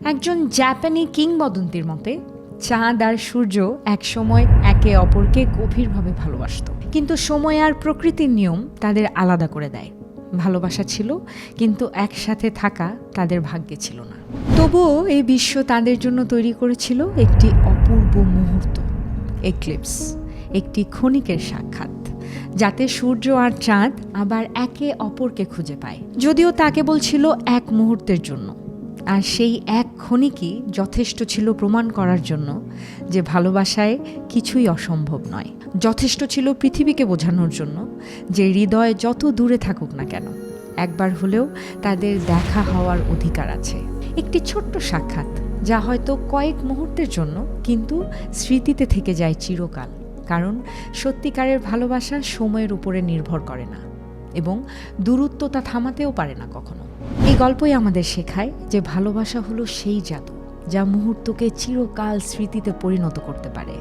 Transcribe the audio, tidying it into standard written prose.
একজন জাপানি কিংবদন্তির মতে চাঁদ আর সূর্য একসময় একে অপরকে গভীরভাবে ভালোবাসত, কিন্তু সময় আর প্রকৃতির নিয়ম তাদের আলাদা করে দেয়। ভালোবাসা ছিল, কিন্তু একসাথে থাকা তাদের ভাগ্যে ছিল না। তবুও এই বিশ্ব তাদের জন্য তৈরি করেছিল একটি অপূর্ব মুহূর্ত, এক্লিপস, একটি ক্ষণিকের সাক্ষাৎ, যাতে সূর্য আর চাঁদ আবার একে অপরকে খুঁজে পায়। যদিও তা কেবল ছিল এক মুহূর্তের জন্য, আর সেই এক ক্ষণিকই যথেষ্ট ছিল প্রমাণ করার জন্য যে ভালোবাসায় কিছুই অসম্ভব নয়। যথেষ্ট ছিল পৃথিবীকে বোঝানোর জন্য যে হৃদয় যত দূরে থাকুক না কেন, একবার হলেও তাদের দেখা হওয়ার অধিকার আছে। একটি ছোট্ট সাক্ষাৎ, যা হয়তো কয়েক মুহূর্তের জন্য, কিন্তু স্মৃতিতে থেকে যায় চিরকাল। কারণ সত্যিকারের ভালোবাসা সময়ের উপরে নির্ভর করে না, এবং দূরত্ব তা থামাতেও পারে না কখনো। এই গল্পই আমাদের শেখায় যে ভালোবাসা হলো সেই জাদু যা মুহূর্তকে চিরকাল স্মৃতিতে পরিণত করতে পারে।